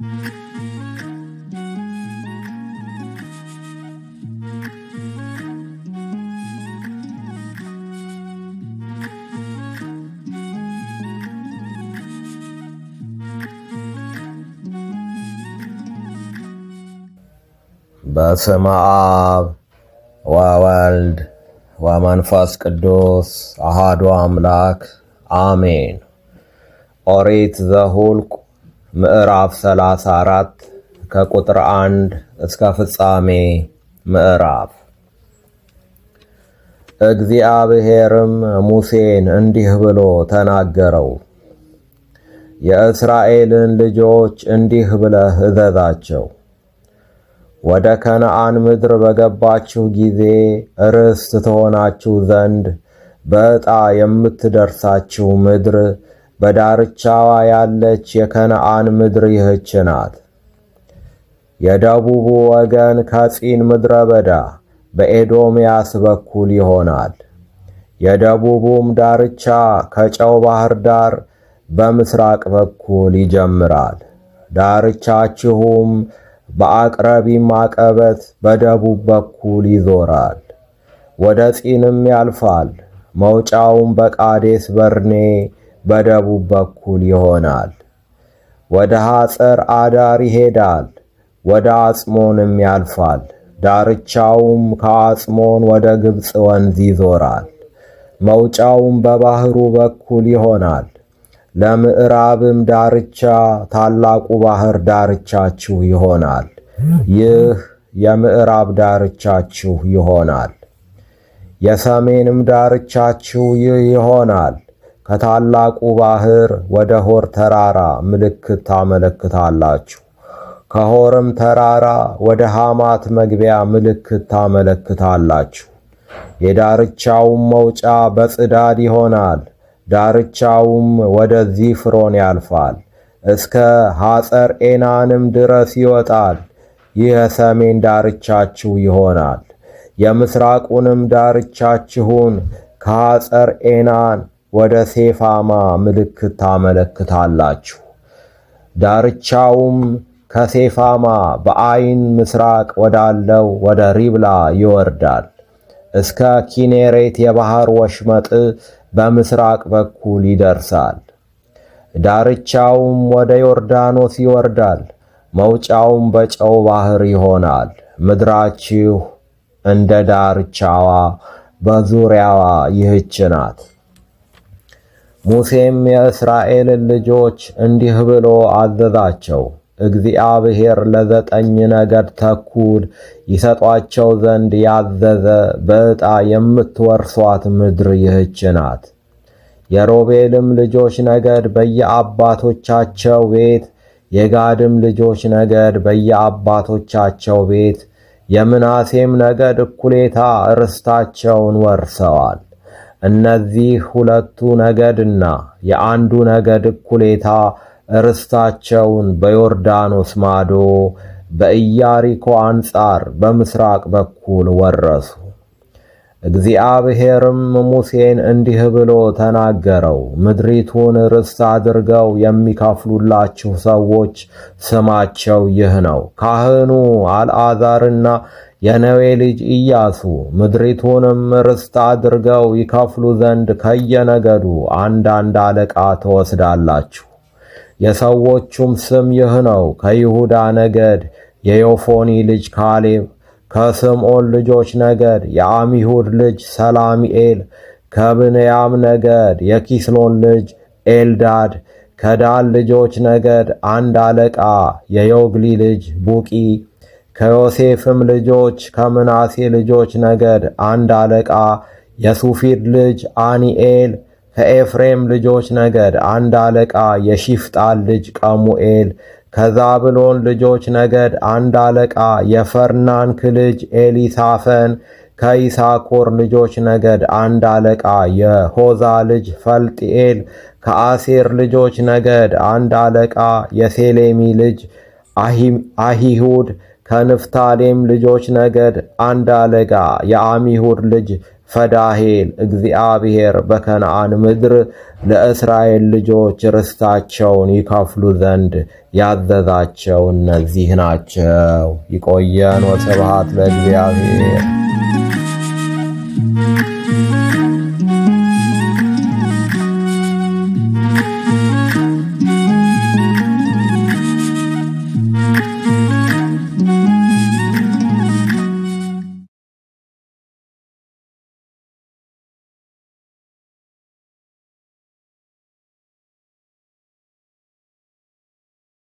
በስመ አብ ወወልድ ወመንፈስ ቅዱስ አሐዱ አምላክ አሜን። ኦሪት ዘኍልቍ ምዕራፍ 34 ከቁጥር 1 እስከ ፍጻሜ ምዕራፍ። እግዚአብሔርም ሙሴን እንዲህ ብሎ ተናገረው። የእስራኤልን ልጆች እንዲህ ብለህ እዘዛቸው፣ ወደ ከነዓን ምድር በገባችሁ ጊዜ ርስት ትሆናችሁ ዘንድ በዕጣ የምትደርሳችሁ ምድር በዳርቻዋ ያለች የከነዓን ምድር ይህች ናት። የደቡቡ ወገን ከጺን ምድረ በዳ በኤዶምያስ በኩል ይሆናል። የደቡቡም ዳርቻ ከጨው ባሕር ዳር በምስራቅ በኩል ይጀምራል። ዳርቻችሁም በአቅረቢም አቀበት በደቡብ በኩል ይዞራል፣ ወደ ጺንም ያልፋል። መውጫውም በቃዴስ በርኔ በደቡብ በኩል ይሆናል። ወደ ሐጸር አዳር ይሄዳል፣ ወደ አጽሞንም ያልፋል። ዳርቻውም ከአጽሞን ወደ ግብፅ ወንዝ ይዞራል። መውጫውም በባሕሩ በኩል ይሆናል። ለምዕራብም ዳርቻ ታላቁ ባሕር ዳርቻችሁ ይሆናል። ይህ የምዕራብ ዳርቻችሁ ይሆናል። የሰሜንም ዳርቻችሁ ይህ ይሆናል። ከታላቁ ባሕር ወደ ሆር ተራራ ምልክት ታመለክታላችሁ። ከሆርም ተራራ ወደ ሐማት መግቢያ ምልክት ታመለክታላችሁ። የዳርቻውም መውጫ በጽዳድ ይሆናል። ዳርቻውም ወደ ዚፍሮን ያልፋል፣ እስከ ሐጸር ኤናንም ድረስ ይወጣል። ይህ የሰሜን ዳርቻችሁ ይሆናል። የምስራቁንም ዳርቻችሁን ከሐጸር ኤናን ወደ ሴፋማ ምልክት ታመለክታላችሁ። ዳርቻውም ከሴፋማ በአይን ምስራቅ ወዳለው ወደ ሪብላ ይወርዳል፣ እስከ ኪኔሬት የባሕር ወሽመጥ በምስራቅ በኩል ይደርሳል። ዳርቻውም ወደ ዮርዳኖስ ይወርዳል። መውጫውም በጨው ባሕር ይሆናል። ምድራችሁ እንደ ዳርቻዋ በዙሪያዋ ይህች ናት። ሙሴም የእስራኤልን ልጆች እንዲህ ብሎ አዘዛቸው። እግዚአብሔር ለ9 ነገድ ተኩል ይሰጧቸው ዘንድ ያዘዘ በዕጣ የምትወርሷት ምድር ይህች ናት። የሮቤልም ልጆች ነገድ በየአባቶቻቸው ቤት፣ የጋድም ልጆች ነገድ በየአባቶቻቸው ቤት፣ የምናሴም ነገድ እኩሌታ ርስታቸውን ወርሰዋል። እነዚህ ሁለቱ ነገድና የአንዱ ነገድ እኩሌታ ርስታቸውን በዮርዳኖስ ማዶ በኢያሪኮ አንጻር በምስራቅ በኩል ወረሱ። እግዚአብሔርም ሙሴን እንዲህ ብሎ ተናገረው። ምድሪቱን ርስት አድርገው የሚከፍሉላችሁ ሰዎች ስማቸው ይህ ነው። ካህኑ አልዓዛርና የነዌ ልጅ ኢያሱ ምድሪቱንም ርስት አድርገው ይከፍሉ ዘንድ ከየነገዱ አንዳንድ አለቃ ትወስዳላችሁ። የሰዎቹም ስም ይህ ነው። ከይሁዳ ነገድ የዮፎኒ ልጅ ካሌብ፣ ከስምዖን ልጆች ነገድ የአሚሁድ ልጅ ሰላሚኤል፣ ከብንያም ነገድ የኪስሎን ልጅ ኤልዳድ፣ ከዳን ልጆች ነገድ አንድ አለቃ የዮግሊ ልጅ ቡቂ፣ ከዮሴፍም ልጆች ከምናሴ ልጆች ነገድ አንድ አለቃ የሱፊድ ልጅ አኒኤል፣ ከኤፍሬም ልጆች ነገድ አንድ አለቃ የሺፍጣል ልጅ ቀሙኤል፣ ከዛብሎን ልጆች ነገድ አንድ አለቃ የፈርናንክ ልጅ ኤሊሳፈን፣ ከይሳኮር ልጆች ነገድ አንድ አለቃ የሆዛ ልጅ ፈልጢኤል፣ ከአሴር ልጆች ነገድ አንድ አለቃ የሴሌሚ ልጅ አሂሁድ፣ ከንፍታሌም ልጆች ነገድ አንድ አለቃ የአሚሁድ ልጅ ፈዳሄል እግዚአብሔር በከነዓን ምድር ለእስራኤል ልጆች ርስታቸውን ይከፍሉ ዘንድ ያዘዛቸው እነዚህ ናቸው። ይቆየን። ወስብሐት ለእግዚአብሔር።